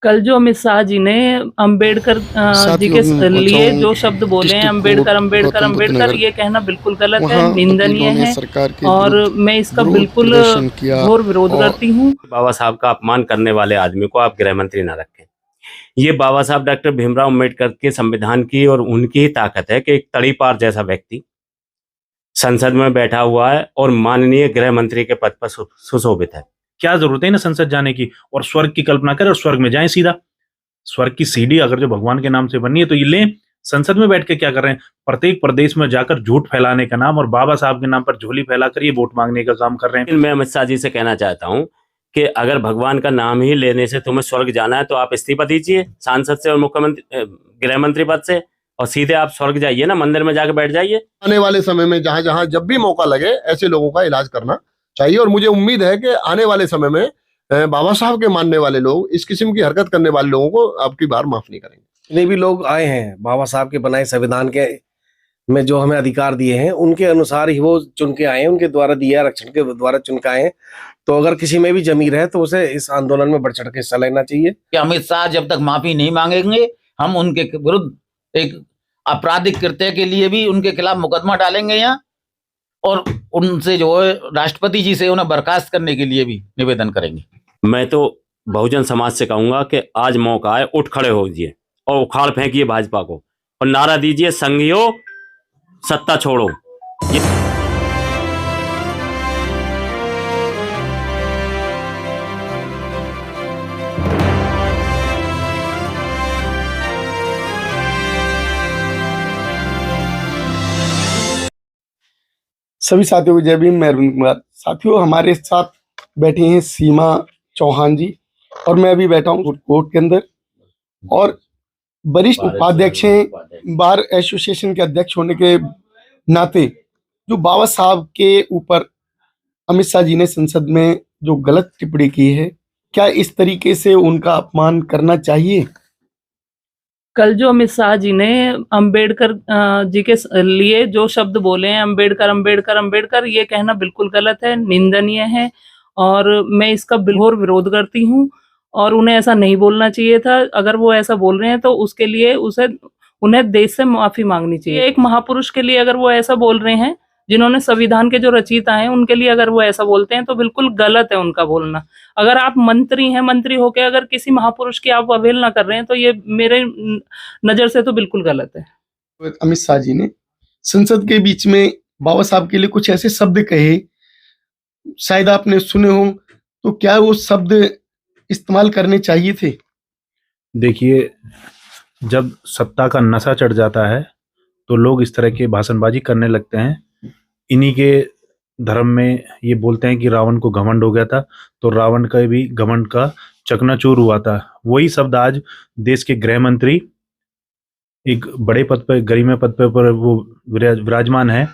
कल जो अमित शाह जी ने अंबेडकर जी के लिए जो शब्द बोले हैं, अंबेडकर अंबेडकर अंबेडकर, ये कहना बिल्कुल गलत है, निंदनीय है और मैं इसका बिल्कुल घोर विरोध करती हूँ। बाबा साहब का अपमान करने वाले आदमी को आप गृह मंत्री ना रखें। ये बाबा साहब डॉक्टर भीमराव अम्बेडकर के संविधान की और उनकी ही ताकत है कि एक तड़ीपार जैसा व्यक्ति संसद में बैठा हुआ है और माननीय गृह मंत्री के पद पर सुशोभित है। क्या जरूरत है ना संसद जाने की और स्वर्ग की कल्पना करें और स्वर्ग में जाएं सीधा। स्वर्ग की सीढ़ी अगर जो भगवान के नाम से बननी है तो ये लें। संसद में बैठ के क्या कर रहे हैं? प्रत्येक प्रदेश में जाकर झूठ फैलाने का नाम और बाबा साहब के नाम पर झोली फैलाकर ये वोट मांगने का काम कर रहे हैं। मैं अमित शाह जी से कहना चाहता हूँ कि अगर भगवान का नाम ही लेने से तुम्हें स्वर्ग जाना है तो आप इस्तीफा दीजिए सांसद से और मुख्यमंत्री गृह मंत्री पद से और सीधे आप स्वर्ग जाइए ना, मंदिर में जाकर बैठ जाइए। आने वाले समय में जहां जहां जब भी मौका लगे ऐसे लोगों का इलाज करना चाहिए और मुझे उम्मीद है कि आने वाले समय में बाबा साहब के मानने वाले लोग इस किस्म की हरकत करने वाले लोगों को अब की बार माफ नहीं करेंगे। जितने भी लोग आए हैं बाबा साहब के बनाए संविधान के में जो हमें अधिकार दिए हैं उनके अनुसार ही वो चुन के आए हैं, उनके द्वारा दिया आरक्षण के द्वारा चुन के आए हैं। तो अगर किसी में भी जमीर है तो उसे इस आंदोलन में बढ़ चढ़ के हिस्सा लेना चाहिए। कि अमित शाह जब तक माफी नहीं मांगेंगे हम उनके विरुद्ध एक आपराधिक कृत्य के लिए भी उनके खिलाफ मुकदमा डालेंगे यहाँ और उनसे जो है राष्ट्रपति जी से उन्हें बर्खास्त करने के लिए भी निवेदन करेंगे। मैं तो बहुजन समाज से कहूंगा कि आज मौका है, उठ खड़े होइए और उखाड़ फेंकिए भाजपा को और नारा दीजिए संघियों सत्ता छोड़ो। सभी साथियों को जय भीम, मैं अरविंद कुमार। साथियों, हमारे साथ बैठे हैं सीमा चौहान जी और मैं अभी बैठा हूँ कोर्ट के अंदर और वरिष्ठ उपाध्यक्ष हैं, बार एसोसिएशन के अध्यक्ष होने के नाते जो बाबा साहब के ऊपर अमित शाह जी ने संसद में जो गलत टिप्पणी की है, क्या इस तरीके से उनका अपमान करना चाहिए? कल जो अमित शाह जी ने अंबेडकर जी के लिए जो शब्द बोले हैं, अंबेडकर अंबेडकर अंबेडकर, ये कहना बिल्कुल गलत है, निंदनीय है और मैं इसका घोर विरोध करती हूँ और उन्हें ऐसा नहीं बोलना चाहिए था। अगर वो ऐसा बोल रहे हैं तो उसके लिए उन्हें देश से माफी मांगनी चाहिए। एक महापुरुष के लिए अगर वो ऐसा बोल रहे हैं, जिन्होंने संविधान के जो रचयिता हैं, उनके लिए अगर वो ऐसा बोलते हैं तो बिल्कुल गलत है उनका बोलना। अगर आप मंत्री हैं, मंत्री होकर अगर किसी महापुरुष की आप अवहेलना कर रहे हैं तो ये मेरे नजर से तो बिल्कुल गलत है। अमित शाह जी ने संसद के बीच में बाबा साहब के लिए कुछ ऐसे शब्द कहे, शायद आपने सुने हो, तो क्या वो शब्द इस्तेमाल करने चाहिए थे? देखिए, जब सत्ता का नशा चढ़ जाता है तो लोग इस तरह की भाषणबाजी करने लगते हैं। इन्हीं के धर्म में ये बोलते हैं कि रावण को घमंड हो गया था तो रावण का भी घमंड का चकनाचूर हुआ था। वही शब्द आज देश के गृह मंत्री एक बड़े पद पर, गरिमा पद पर वो विराजमान है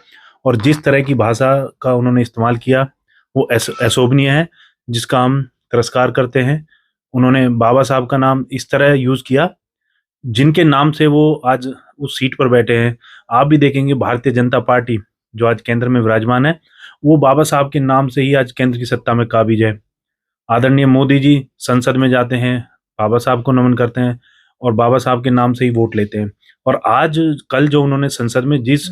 और जिस तरह की भाषा का उन्होंने इस्तेमाल किया वो अशोभनीय है, जिसका हम तिरस्कार करते हैं। उन्होंने बाबा साहब का नाम इस तरह यूज किया जिनके नाम से वो आज उस सीट पर बैठे हैं। आप भी देखेंगे भारतीय जनता पार्टी जो आज केंद्र में विराजमान है, वो बाबा साहब के नाम से ही आज केंद्र की सत्ता में काबिज है। आदरणीय मोदी जी संसद में जाते हैं, बाबा साहब को नमन करते हैं और बाबा साहब के नाम से ही वोट लेते हैं। और आज कल जो उन्होंने संसद में जिस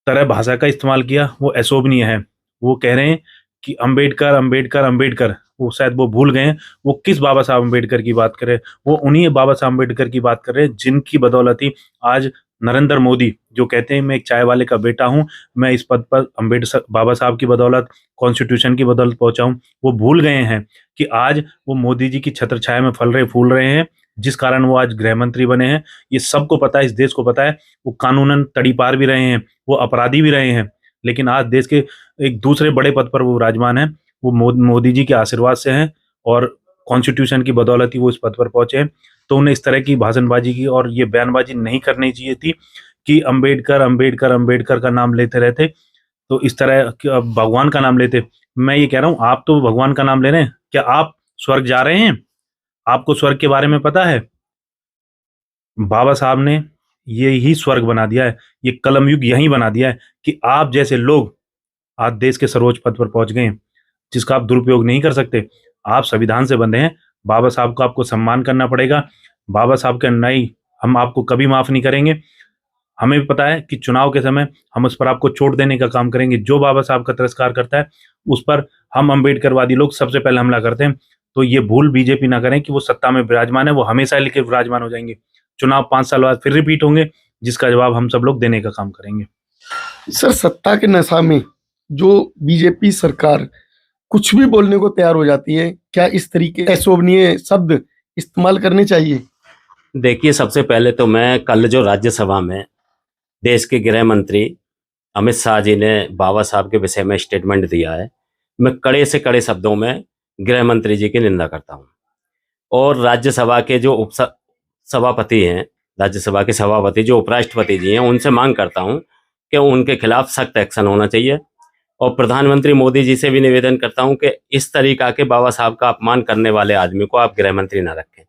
तरह भाषा का इस्तेमाल किया वो अशोभनीय है। वो कह रहे हैं कि अंबेडकर अंबेडकर अंबेडकर, वो शायद वो भूल गए हैं वो किस बाबा साहब अंबेडकर की बात कर रहे हैं। वो उन्हीं बाबा साहब अंबेडकर की बात कर रहे हैं जिनकी बदौलत ही आज नरेंद्र मोदी, जो कहते हैं मैं एक चाय वाले का बेटा हूं, मैं इस पद पर अंबेडकर बाबा साहब की बदौलत, कॉन्स्टिट्यूशन की बदौलत पहुंचा हूं। वो भूल गए हैं कि आज वो मोदी जी की छत्र छाया में फल रहे फूल रहे हैं, जिस कारण वो आज गृह मंत्री बने हैं। ये सबको पता है, इस देश को पता है। वो कानूनन तड़ीपार भी रहे हैं, वो अपराधी भी रहे हैं, लेकिन आज देश के एक दूसरे बड़े पद पर वो विराजमान है। वो मोदी जी के आशीर्वाद से हैं और कॉन्स्टिट्यूशन की बदौलत ही वो इस पद पर पहुंचे हैं। तो उन्हें इस तरह की भाषणबाजी की और ये बयानबाजी नहीं करनी चाहिए थी कि अंबेडकर अंबेडकर अंबेडकर का नाम लेते रहते, तो इस तरह भगवान का नाम लेते। मैं ये कह रहा हूं, आप तो भगवान का नाम ले रहे हैं, क्या आप स्वर्ग जा रहे हैं? आपको स्वर्ग के बारे में पता है? बाबा साहब ने ये ही स्वर्ग बना दिया है, ये कलम युग यही बना दिया है कि आप जैसे लोग आज देश के सर्वोच्च पद पर पहुंच गए हैं, जिसका आप दुरुपयोग नहीं कर सकते। आप संविधान से बंधे हैं, बाबा साहब का आपको सम्मान करना पड़ेगा। बाबा साहब के अन्यायी हम आपको कभी माफ नहीं करेंगे। हमें भी पता है कि चुनाव के समय हम उस पर आपको चोट देने का काम करेंगे। जो बाबा साहब का तिरस्कार करता है उस पर हम अम्बेडकरवादी लोग सबसे पहले हमला करते हैं। तो ये भूल बीजेपी ना करें कि वो सत्ता में विराजमान है, वो हमेशा लेके विराजमान हो जाएंगे। चुनाव 5 साल बाद फिर रिपीट होंगे, जिसका जवाब हम सब लोग देने का काम करेंगे। सर, सत्ता के नशा में जो बीजेपी सरकार कुछ भी बोलने को तैयार हो जाती है, क्या इस तरीके अशोभनीय शब्द इस्तेमाल करने चाहिए? देखिए, सबसे पहले तो मैं कल जो राज्यसभा में देश के गृह मंत्री अमित शाह जी ने बाबा साहब के विषय में स्टेटमेंट दिया है, मैं कड़े से कड़े शब्दों में गृह मंत्री जी की निंदा करता हूं। और राज्यसभा के जो सभापति हैं, राज्यसभा के सभापति जो उपराष्ट्रपति जी हैं, उनसे मांग करता हूं कि उनके खिलाफ सख्त एक्शन होना चाहिए। और प्रधानमंत्री मोदी जी से भी निवेदन करता हूं कि इस तरीका के बाबा साहब का अपमान करने वाले आदमी को आप गृह मंत्री ना रखें।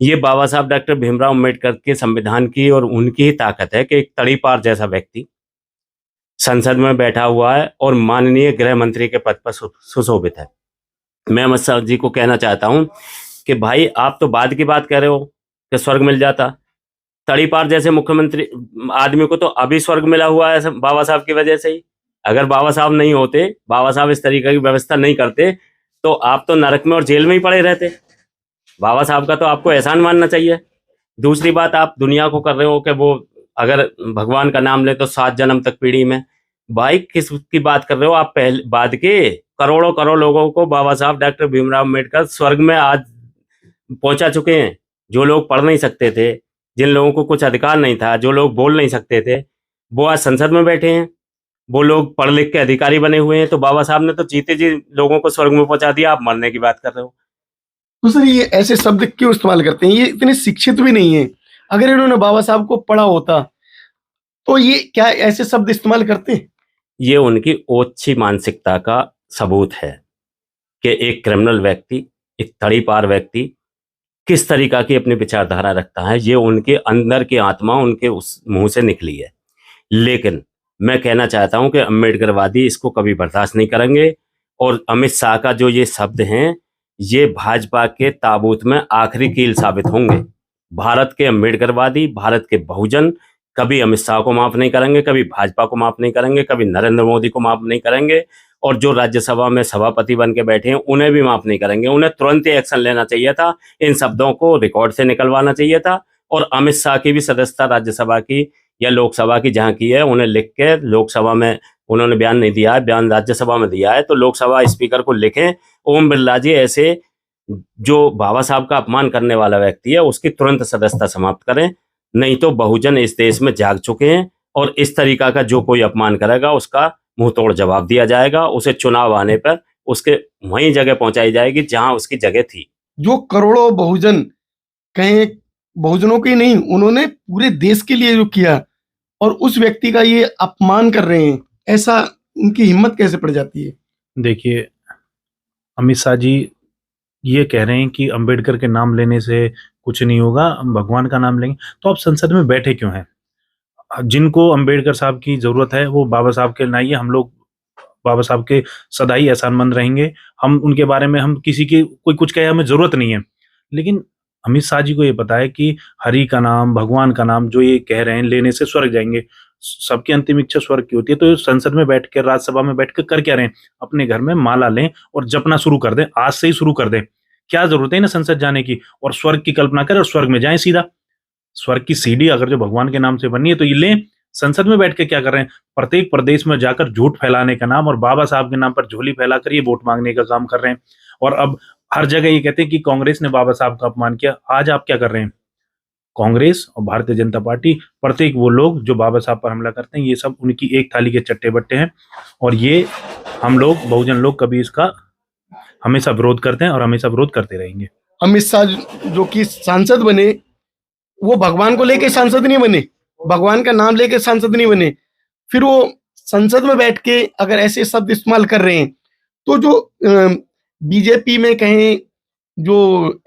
ये बाबा साहब डॉक्टर भीमराव अम्बेडकर के संविधान की और उनकी ही ताकत है कि एक तड़ीपार जैसा व्यक्ति संसद में बैठा हुआ है और माननीय गृह मंत्री के पद पर सुशोभित है। मैं अमित शाह जी को कहना चाहता हूं कि भाई, आप तो बाद की बात कह रहे हो कि स्वर्ग मिल जाता। तड़ीपार जैसे मुख्यमंत्री आदमी को तो अभी स्वर्ग मिला हुआ है बाबा साहब की वजह से ही। अगर बाबा साहब नहीं होते, बाबा साहब इस तरीके की व्यवस्था नहीं करते, तो आप तो नरक में और जेल में ही पड़े रहते। बाबा साहब का तो आपको एहसान मानना चाहिए। दूसरी बात, आप दुनिया को कर रहे हो कि वो अगर भगवान का नाम ले तो 7 जन्म तक पीढ़ी में। भाई, किस की बात कर रहे हो आप? पहले बाद के करोड़ों करोड़ लोगों को बाबा साहब डॉक्टर भीमराव अम्बेडकर स्वर्ग में आज पहुंचा चुके हैं। जो लोग पढ़ नहीं सकते थे, जिन लोगों को कुछ अधिकार नहीं था, जो लोग बोल नहीं सकते थे, वो आज संसद में बैठे हैं। वो लोग पढ़ लिख के अधिकारी बने हुए हैं। तो बाबा साहब ने तो जीते जी लोगों को स्वर्ग में पहुंचा दिया, आप मरने की बात कर रहे हो। तो सर, ये ऐसे शब्द क्यों इस्तेमाल करते हैं? ये इतने शिक्षित भी नहीं है। अगर इन्होंने बाबा साहब को पढ़ा होता तो ये क्या ऐसे शब्द इस्तेमाल करते? ये उनकी ओछी मानसिकता का सबूत है कि एक क्रिमिनल व्यक्ति, एक तड़ीपार व्यक्ति किस तरीका की अपनी विचारधारा रखता है। ये उनके अंदर की आत्मा उनके उस मुंह से निकली है। लेकिन मैं कहना चाहता हूं कि अम्बेडकरवादी इसको कभी बर्दाश्त नहीं करेंगे। और अमित शाह का जो ये शब्द हैं, ये भाजपा के ताबूत में आखिरी कील साबित होंगे। भारत के अम्बेडकरवादी, भारत के बहुजन कभी अमित शाह को माफ नहीं करेंगे, कभी भाजपा को माफ नहीं करेंगे, कभी नरेंद्र मोदी को माफ नहीं करेंगे। और जो राज्यसभा में सभापति बन के बैठे हैं, उन्हें भी माफ नहीं करेंगे। उन्हें तुरंत ही एक्शन लेना चाहिए था। इन शब्दों को रिकॉर्ड से निकलवाना चाहिए था। और अमित शाह की भी सदस्यता राज्यसभा की या लोकसभा की जहां की है, उन्हें लिख के, लोकसभा में उन्होंने बयान नहीं दिया है, बयान राज्यसभा में दिया है, तो लोकसभा स्पीकर को लिखें, ओम बिरला जी ऐसे जो बाबा साहब का अपमान करने वाला व्यक्ति है उसकी तुरंत सदस्यता समाप्त करें। नहीं तो बहुजन इस देश में जाग चुके हैं और इस तरीका का जो कोई अपमान करेगा उसका मुंह तोड़ जवाब दिया जाएगा। उसे चुनाव आने पर उसके वही जगह पहुंचाई जाएगी जहां उसकी जगह थी। जो करोड़ों बहुजन, कहें बहुजनों के नहीं, उन्होंने पूरे देश के लिए जो किया, और उस व्यक्ति का ये अपमान कर रहे हैं, ऐसा उनकी हिम्मत कैसे पड़ जाती है? देखिए, अमित शाह जी ये कह रहे हैं कि अंबेडकर के नाम लेने से कुछ नहीं होगा, हम भगवान का नाम लेंगे। तो आप संसद में बैठे क्यों हैं? जिनको अंबेडकर साहब की जरूरत है वो बाबा साहब के नाई है। हम लोग बाबा साहब के सदा ही एहसानमंद रहेंगे। हम उनके बारे में, हम किसी की कोई कुछ कहे, हमें जरूरत नहीं है। लेकिन अमित शाह जी को ये पता है कि हरि का नाम, भगवान का नाम जो ये कह रहे हैं लेने से स्वर्ग जाएंगे। सबकी अंतिम इच्छा स्वर्ग की होती है। तो संसद में बैठ कर, राज्यसभा में बैठ कर क्या रहे हैं? अपने घर में माला लें और जपना शुरू कर दें। आज से ही शुरू कर दें। क्या जरूरत है ना संसद जाने की? और स्वर्ग की कल्पना करें और स्वर्ग में जाएं सीधा। स्वर्ग की सीढ़ी अगर जो भगवान के नाम से बननी है तो ये लें। संसद में बैठ के क्या कर रहे हैं? प्रत्येक प्रदेश में जाकर झूठ फैलाने का नाम और बाबा साहब के नाम पर झोली फैलाकर ये वोट मांगने का काम कर रहे हैं। और अब हर जगह ये कहते हैं कि कांग्रेस ने बाबा साहब का अपमान किया। आज आप क्या कर रहे हैं? कांग्रेस और भारतीय जनता पार्टी, प्रत्येक वो लोग जो बाबा साहब पर हमला करते हैं, ये सब उनकी एक थाली के चट्टे बट्टे हैं। और ये हम लोग, बहुजन लोग, कभी इसका हमेशा विरोध करते हैं और हमेशा विरोध करते रहेंगे। अमित शाह जो कि सांसद बने, वो भगवान को लेके सांसद नहीं बने, भगवान का नाम लेके सांसद नहीं बने। फिर वो संसद में बैठ के अगर ऐसे शब्द इस्तेमाल कर रहे हैं, तो जो बीजेपी में कहें जो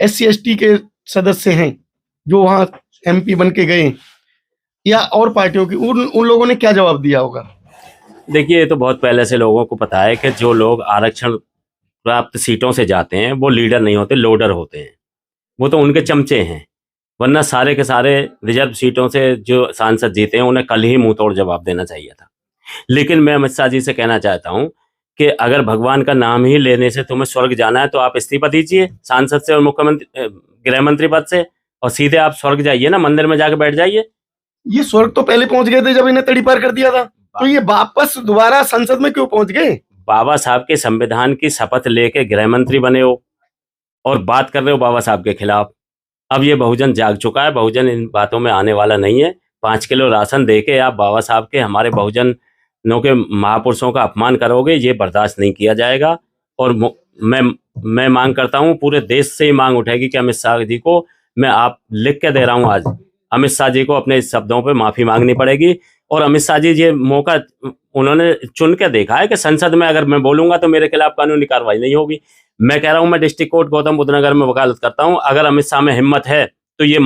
SC ST के सदस्य हैं, जो वहाँ MP बन के गए, या और पार्टियों की, उन लोगों ने क्या जवाब दिया होगा? देखिए, ये तो बहुत पहले से लोगों को पता है कि जो लोग आरक्षण प्राप्त सीटों से जाते हैं वो लीडर नहीं होते, लोडर होते हैं। वो तो उनके चमचे हैं, वरना सारे के सारे रिजर्व सीटों से जो सांसद जीते हैं उन्हें कल ही मुंह तोड़ जवाब देना चाहिए था। लेकिन मैं अमित शाह जी से कहना चाहता हूं कि अगर भगवान का नाम ही लेने से तुम्हें स्वर्ग जाना है तो आप इस्तीफा दीजिए सांसद से और मुख्यमंत्री गृह मंत्री पद से, और सीधे आप स्वर्ग जाइए ना, मंदिर में जाके बैठ जाइए। ये स्वर्ग तो पहले पहुंच गए थे जब इन्हें तड़ी पार कर दिया था, तो ये वापस दोबारा संसद में क्यों पहुंच गए? बाबा साहब के संविधान की शपथ लेके गृह मंत्री बने हो और बात कर रहे हो बाबा साहब के खिलाफ। अब ये बहुजन जाग चुका है, बहुजन इन बातों में आने वाला नहीं है। 5 किलो राशन देके आप बाबा साहब के, हमारे बहुजनों के महापुरुषों का अपमान करोगे, ये बर्दाश्त नहीं किया जाएगा। और मैं मांग करता हूँ, पूरे देश से ही मांग उठेगी कि अमित शाह जी को, मैं आप लिख के दे रहा हूँ आज, अमित शाह जी को अपने इस शब्दों पे माफी मांगनी पड़ेगी। और अमित शाह जी ये मौका उन्होंने चुन के देखा है कि संसद में अगर मैं बोलूंगा तो मेरे खिलाफ कानूनी कार्रवाई नहीं होगी। मैं कह रहा हूं, मैं डिस्ट्रिक्ट कोर्ट गौतम बुद्ध नगर में वकालत करता हूं, अगर अमित शाह में हिम्मत है तो ये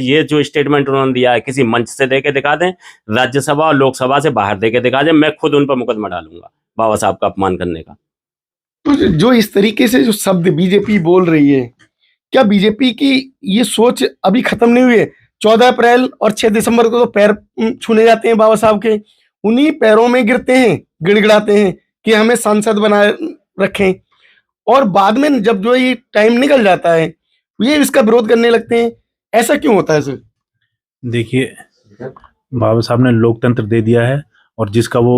ये जो स्टेटमेंट उन्होंने दिया है किसी मंच से दे के दिखा दें, राज्यसभा और लोकसभा से बाहर दे के दिखा दें, मैं खुद उन पर मुकदमा डालूंगा बाबा साहब का अपमान करने का। तो जो इस तरीके से जो शब्द बीजेपी बोल रही है, क्या बीजेपी की ये सोच अभी खत्म नहीं हुई है? 14 अप्रैल और 6 दिसंबर को तो पैर छूने जाते हैं बाबा साहब के, उन्हीं पैरों में गिरते हैं, गिड़गिड़ाते हैं कि हमें सांसद बनाए रखें, और बाद में जब जो ये टाइम निकल जाता है ये इसका विरोध करने लगते हैं। ऐसा क्यों होता है सर? देखिए, बाबा साहब ने लोकतंत्र दे दिया है और जिसका वो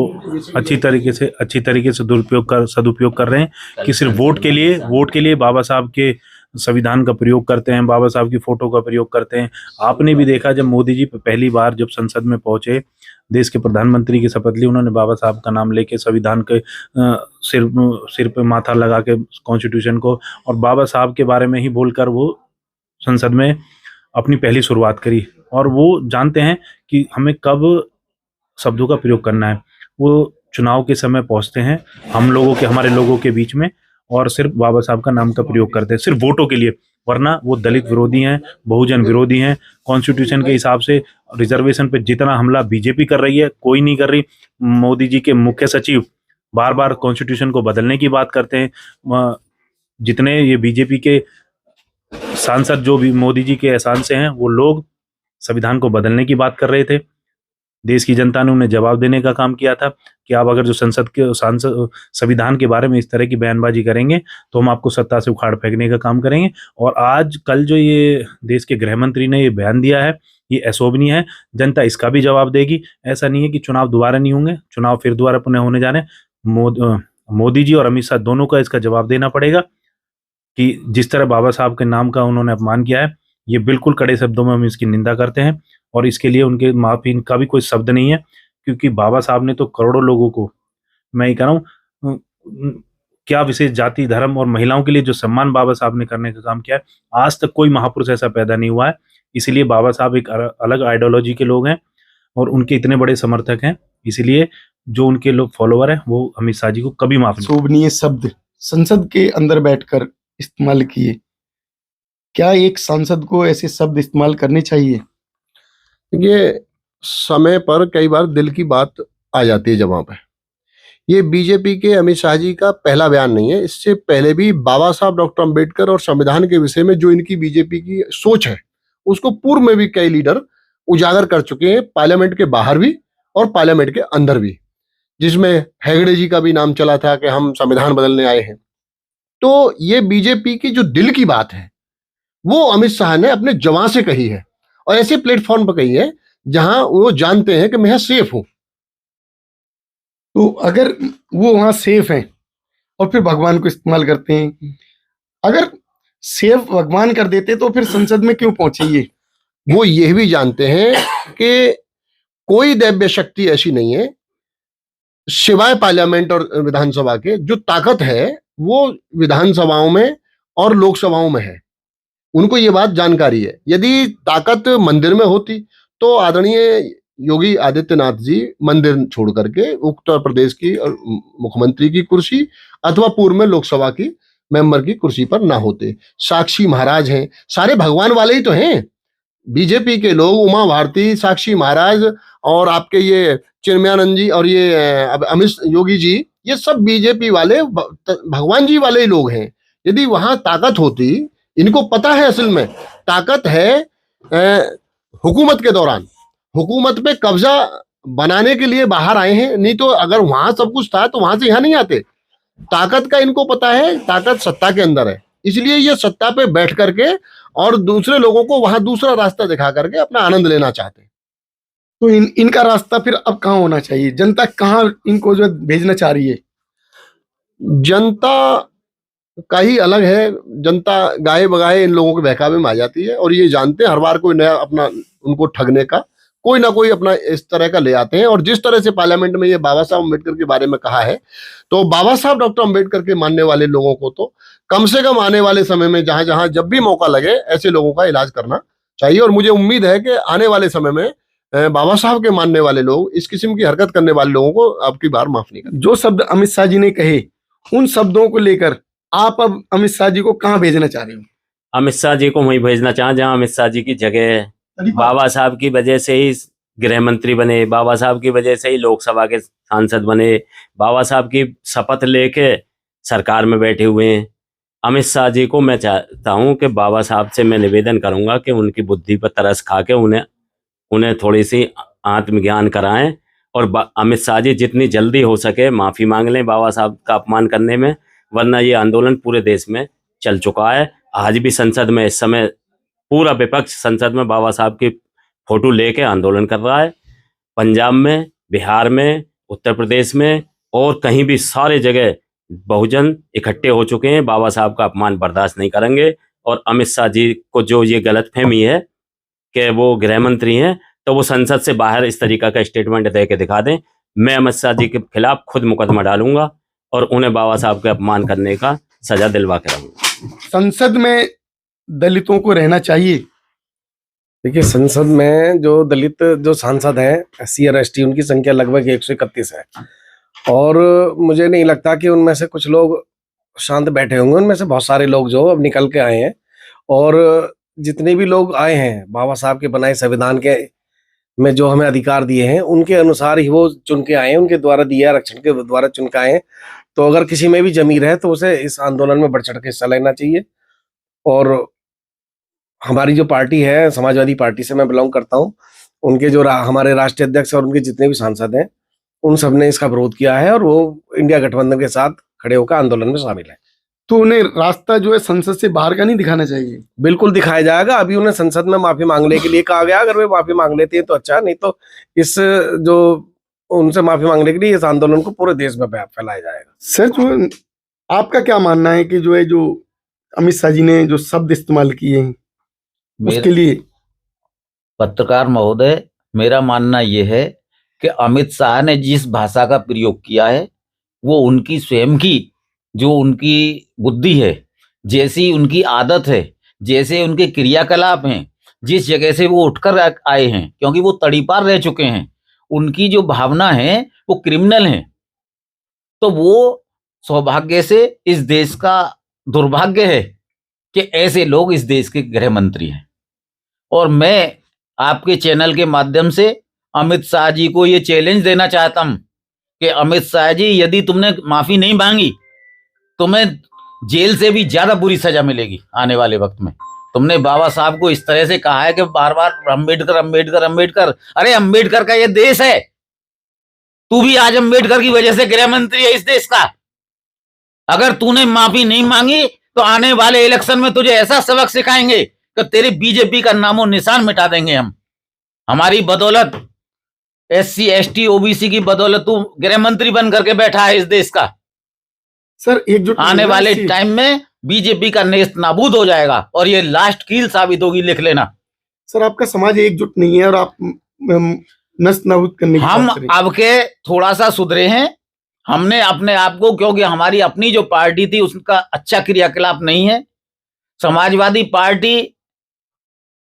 अच्छी तरीके से सदुपयोग कर रहे हैं कि सिर्फ वोट के लिए बाबा साहब के संविधान का प्रयोग करते हैं, बाबा साहब की फोटो का प्रयोग करते हैं। आपने भी देखा जब मोदी जी पहली बार जब संसद में पहुंचे, देश के प्रधानमंत्री की शपथ ली, उन्होंने बाबा साहब का नाम लेके संविधान के सिर पे माथा लगा के कॉन्स्टिट्यूशन को और बाबा साहब के बारे में ही बोलकर वो संसद में अपनी पहली शुरुआत करी। और वो जानते हैं कि हमें कब शब्दों का प्रयोग करना है। वो चुनाव के समय पहुंचते हैं हमारे लोगों के बीच में और सिर्फ बाबा साहब का नाम का प्रयोग करते हैं, सिर्फ वोटों के लिए, वरना वो दलित विरोधी हैं, बहुजन विरोधी हैं। कॉन्स्टिट्यूशन के हिसाब से रिजर्वेशन पे जितना हमला बीजेपी कर रही है कोई नहीं कर रही। मोदी जी के मुख्य सचिव बार बार कॉन्स्टिट्यूशन को बदलने की बात करते हैं। जितने ये बीजेपी के सांसद जो भी मोदी जी के एहसान से हैं, वो लोग संविधान को बदलने की बात कर रहे थे। देश की जनता ने उन्हें जवाब देने का काम किया था कि आप अगर जो सांसद संविधान के बारे में इस तरह की बयानबाजी करेंगे तो हम आपको सत्ता से उखाड़ फेंकने का काम करेंगे। और आज कल जो ये देश के गृह मंत्री ने ये बयान दिया है, ये अशोभनीय है। जनता इसका भी जवाब देगी। ऐसा नहीं है कि चुनाव दोबारा नहीं होंगे, चुनाव फिर दोबारा पुनः होने जा रहे हैं। मोदी जी और अमित शाह दोनों का इसका जवाब देना पड़ेगा कि जिस तरह बाबा साहब के नाम का उन्होंने अपमान किया है, ये बिल्कुल कड़े शब्दों में हम इसकी निंदा करते हैं और इसके लिए उनके माफी का भी कोई शब्द नहीं है, क्योंकि बाबा साहब ने तो करोड़ों लोगों को, मैं ये कह रहा हूँ, क्या विशेष जाति धर्म और महिलाओं के लिए जो सम्मान बाबा साहब ने करने का काम किया है, आज तक कोई महापुरुष ऐसा पैदा नहीं हुआ है। इसीलिए बाबा साहब एक अलग आइडियोलॉजी के लोग हैं और उनके इतने बड़े समर्थक हैं। इसीलिए जो उनके लोग फॉलोवर हैं वो अमित शाह जी को कभी माफ नहीं। शोभनीय शब्द संसद के अंदर बैठकर इस्तेमाल किए, क्या एक सांसद को ऐसे शब्द इस्तेमाल करने चाहिए? ये समय पर कई बार दिल की बात आ जाती है जवां पे। ये बीजेपी के अमित शाह जी का पहला बयान नहीं है। इससे पहले भी बाबा साहब डॉक्टर अंबेडकर और संविधान के विषय में जो इनकी बीजेपी की सोच है उसको पूर्व में भी कई लीडर उजागर कर चुके हैं, पार्लियामेंट के बाहर भी और पार्लियामेंट के अंदर भी, जिसमें हेगड़े जी का भी नाम चला था कि हम संविधान बदलने आए हैं। तो ये बीजेपी की जो दिल की बात है वो अमित शाह ने अपने जवां से कही है और ऐसे प्लेटफॉर्म पर कही है जहां वो जानते हैं कि मैं सेफ हूं। तो अगर वो वहां सेफ हैं और फिर भगवान को इस्तेमाल करते हैं, अगर सेफ भगवान कर देते तो फिर संसद में क्यों पहुंचे? ये वो यह भी जानते हैं कि कोई दैव्य शक्ति ऐसी नहीं है सिवाय पार्लियामेंट और विधानसभा के, जो ताकत है वो विधानसभाओं में और लोकसभाओं में है। उनको ये बात जानकारी है। यदि ताकत मंदिर में होती तो आदरणीय योगी आदित्यनाथ जी मंदिर छोड़ करके उत्तर प्रदेश की और मुख्यमंत्री की कुर्सी अथवा पूर्व में लोकसभा की मेंबर की कुर्सी पर ना होते। साक्षी महाराज हैं, सारे भगवान वाले ही तो हैं। बीजेपी के लोग, उमा भारती, साक्षी महाराज और आपके ये चिन्मयानंद जी और ये अमित योगी जी, ये सब बीजेपी वाले भगवान जी वाले ही लोग हैं। यदि वहां ताकत होती, इनको पता है असल में ताकत है हुकूमत के दौरान, हुकूमत पे कब्जा बनाने के लिए बाहर आए हैं। नहीं तो अगर वहां सब कुछ था तो वहां से यहाँ नहीं आते। ताकत का इनको पता है, ताकत सत्ता के अंदर है, इसलिए ये सत्ता पे बैठ करके और दूसरे लोगों को वहां दूसरा रास्ता दिखा करके अपना आनंद लेना चाहते हैं। तो इनका रास्ता फिर अब कहाँ होना चाहिए? जनता कहाँ इनको जो भेजना चाह रही है? जनता का ही अलग है। जनता गाए बगाए इन लोगों के बहकावे में आ जाती है और ये जानते हैं हर बार कोई नया अपना उनको ठगने का कोई ना कोई अपना इस तरह का ले आते हैं। और जिस तरह से पार्लियामेंट में ये बाबा साहब अम्बेडकर के बारे में कहा है, तो बाबा साहब डॉक्टर अम्बेडकर के मानने वाले लोगों को तो कम से कम आने वाले समय में जहां जहां जब भी मौका लगे ऐसे लोगों का इलाज करना चाहिए। और मुझे उम्मीद है कि आने वाले समय में बाबा साहब के मानने वाले लोग इस किस्म की हरकत करने वाले लोगों को अब की बार माफ नहीं करेंगे। जो शब्द अमित शाह जी ने कहे, उन शब्दों को लेकर आप अब अमित शाह जी को कहाँ भेजना चाह रहे हो? अमित शाह जी को वहीं भेजना चाहें जहां अमित शाह जी की जगह है। बाबा साहब की वजह से ही गृह मंत्री बने, बाबा साहब की वजह से ही लोकसभा के सांसद बने, बाबा साहब की शपथ लेके सरकार में बैठे हुए हैं। अमित शाह जी को मैं चाहता हूं कि बाबा साहब से मैं निवेदन करूंगा कि उनकी बुद्धि पर तरस खा के उन्हें थोड़ी सी आत्मज्ञान कराएं और अमित शाह जी जितनी जल्दी हो सके माफी मांग लें बाबा साहब का अपमान करने में, वरना ये आंदोलन पूरे देश में चल चुका है। आज भी संसद में इस समय पूरा विपक्ष संसद में बाबा साहब की फोटो लेके आंदोलन कर रहा है। पंजाब में, बिहार में, उत्तर प्रदेश में और कहीं भी सारे जगह बहुजन इकट्ठे हो चुके हैं। बाबा साहब का अपमान बर्दाश्त नहीं करेंगे। और अमित शाह जी को जो ये गलतफहमी है कि वो गृह मंत्री हैं, तो वो संसद से बाहर इस तरीका का स्टेटमेंट दे के दिखा दें। मैं अमित शाह जी के खिलाफ खुद मुकदमा डालूंगा और उन्हें बाबा साहब के अपमान करने का सजा दिलवा के रहूंगा। संसद में दलितों को रहना चाहिए। देखिए, संसद में जो दलित जो सांसद हैं SC और ST, उनकी संख्या लगभग 131 है और मुझे नहीं लगता कि उनमें से कुछ लोग शांत बैठे होंगे। उनमें से बहुत सारे लोग जो अब निकल के आए हैं और जितने भी लोग आए हैं बाबा साहब के बनाए संविधान के में जो हमें अधिकार दिए हैं उनके अनुसार ही वो चुन के आए हैं, उनके द्वारा दिए आरक्षण के द्वारा चुन के आए हैं। तो अगर किसी में भी जमीर है तो उसे इस आंदोलन में बढ़ चढ़ के हिस्सा लेना चाहिए। और हमारी जो पार्टी है, समाजवादी पार्टी से मैं बिलोंग करता हूँ, उनके जो हमारे राष्ट्रीय अध्यक्ष और उनके जितने भी सांसद हैं उन सब ने इसका विरोध किया है और वो इंडिया गठबंधन के साथ खड़े होकर आंदोलन में शामिल है। तो उन्हें रास्ता जो है संसद से बाहर का नहीं दिखाना चाहिए? बिल्कुल दिखाया जाएगा। अभी उन्हें संसद में माफी मांगने के लिए कहा गया, अगर वे माफी मांग लेती है तो अच्छा, नहीं तो इस जो उनसे माफी मांगने के लिए इस आंदोलन को पूरे देश में फैलाया जाएगा। सर, जो आपका क्या मानना है कि जो है जो अमित शाह जी ने जो शब्द इस्तेमाल किए हैं उसके लिए? पत्रकार महोदय, मेरा मानना यह है कि अमित शाह ने जिस भाषा का प्रयोग किया है वो उनकी स्वयं की जो उनकी बुद्धि है, जैसी उनकी आदत है, जैसे उनके क्रियाकलाप हैं, जिस जगह से वो उठकर आए हैं, क्योंकि वो तड़ीपार रह चुके हैं, उनकी जो भावना है वो क्रिमिनल है। तो वो सौभाग्य से इस देश का दुर्भाग्य है कि ऐसे लोग इस देश के गृह मंत्री हैं। और मैं आपके चैनल के माध्यम से अमित शाह जी को ये चैलेंज देना चाहता हूं कि अमित शाह जी, यदि तुमने माफी नहीं मांगी तुम्हें जेल से भी ज्यादा बुरी सजा मिलेगी आने वाले वक्त में। तुमने बाबा साहब को इस तरह से कहा है कि बार बार अम्बेडकर अम्बेडकर अम्बेडकर। अरे अम्बेडकर का ये देश है, तू भी आज अम्बेडकर की वजह से गृह मंत्री है इस देश का। अगर तूने माफी नहीं मांगी तो आने वाले इलेक्शन में तुझे ऐसा सबक सिखाएंगे कि तेरे बीजेपी का नामो निशान मिटा देंगे हम। हमारी बदौलत, SC ST OBC की बदौलत तू गृह मंत्री बन करके बैठा है इस देश का। सर, एकजुट आने वाले टाइम में बीजेपी का नेस्त नाबूद हो जाएगा और ये लास्ट कील साबित होगी, लिख लेना। सर, आपका समाज एकजुट नहीं है और आप नष्ट नाबूद करने की हम बात कर रहे हैं। अब के थोड़ा सा सुधरे हैं। हमने अपने आप को, क्योंकि हमारी अपनी जो पार्टी थी उसका अच्छा क्रियाकलाप नहीं है। समाजवादी पार्टी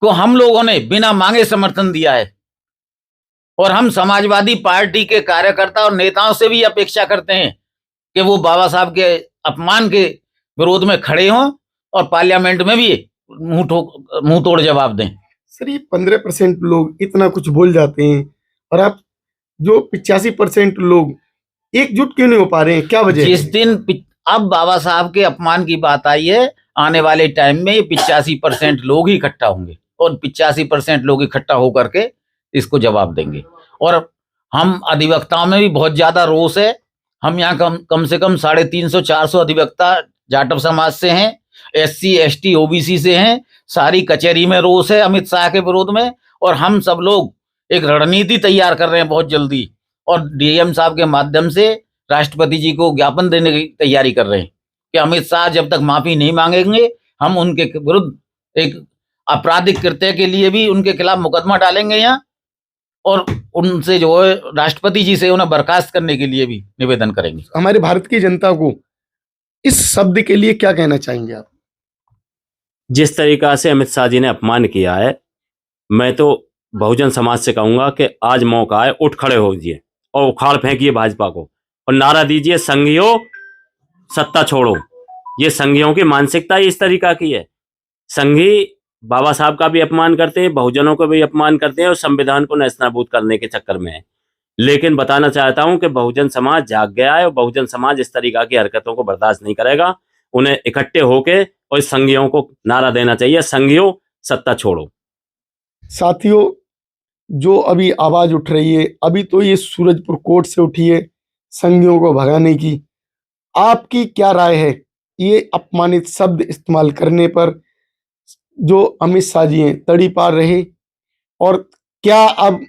को हम लोगों ने बिना मांगे समर्थन दिया है और हम समाजवादी पार्टी के कार्यकर्ता और नेताओं से भी अपेक्षा करते हैं कि वो बाबा साहब के अपमान के विरोध में खड़े हों और पार्लियामेंट में भी मुंह तोड़ जवाब दें। सर ये 15% लोग इतना कुछ बोल जाते हैं और आप जो 85% लोग एकजुट क्यों नहीं हो पा रहे हैं, क्या वजह है? जिस दिन अब बाबा साहब के अपमान की बात आई है, आने वाले टाइम में 85% लोग ही इकट्ठा होंगे और 85% लोग इकट्ठा होकर के इसको जवाब देंगे। और हम अधिवक्ताओं में भी बहुत ज्यादा रोष है। हम यहाँ कम से कम 350-400 अधिवक्ता जाटव समाज से हैं, SC ST OBC से हैं। सारी कचहरी में रोष है अमित शाह के विरोध में, और हम सब लोग एक रणनीति तैयार कर रहे हैं बहुत जल्दी, और DM साहब के माध्यम से राष्ट्रपति जी को ज्ञापन देने की तैयारी कर रहे हैं कि अमित शाह जब तक माफी नहीं मांगेंगे, हम उनके विरुद्ध एक आपराधिक कृत्य के लिए भी उनके खिलाफ मुकदमा डालेंगे यहाँ, और उनसे जो है राष्ट्रपति जी से उन्हें बर्खास्त करने के लिए भी निवेदन करेंगे। हमारे भारत की जनता को इस शब्द के लिए क्या कहना चाहेंगे आप? जिस तरीका से अमित शाह जी ने अपमान किया है, मैं तो बहुजन समाज से कहूंगा कि आज मौका है, उठ खड़े हो जाइए और उखाड़ फेंकिए भाजपा को और नारा दीजिए संघियों सत्ता छोड़ो। ये संघियों की मानसिकता ही इस तरीका की है। संघी बाबा साहब का भी अपमान करते हैं, बहुजनों को भी अपमान करते हैं और संविधान को नेस्तनाबूद करने के चक्कर में है। लेकिन बताना चाहता हूं कि बहुजन समाज जाग गया है और बहुजन समाज इस तरीका की हरकतों को बर्दाश्त नहीं करेगा। उन्हें इकट्ठे होके और संघियों को नारा देना चाहिए, संघियों सत्ता छोड़ो। साथियों, जो अभी आवाज उठ रही है, अभी तो ये सूरजपुर कोर्ट से उठी है संघियों को भगाने की, आपकी क्या राय है ये अपमानित शब्द इस्तेमाल करने पर जो अमित शाह जी हैं तड़ी पार रहे, और क्या अब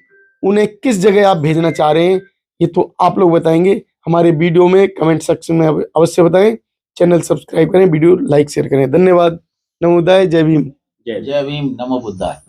उन्हें किस जगह आप भेजना चाह रहे हैं ये तो आप लोग बताएंगे। हमारे वीडियो में कमेंट सेक्शन में अवश्य बताएं। चैनल सब्सक्राइब करें, वीडियो लाइक शेयर करें। धन्यवाद। नमो बुद्धाय, जय भीम। जय भीम, नमो बुद्धाय।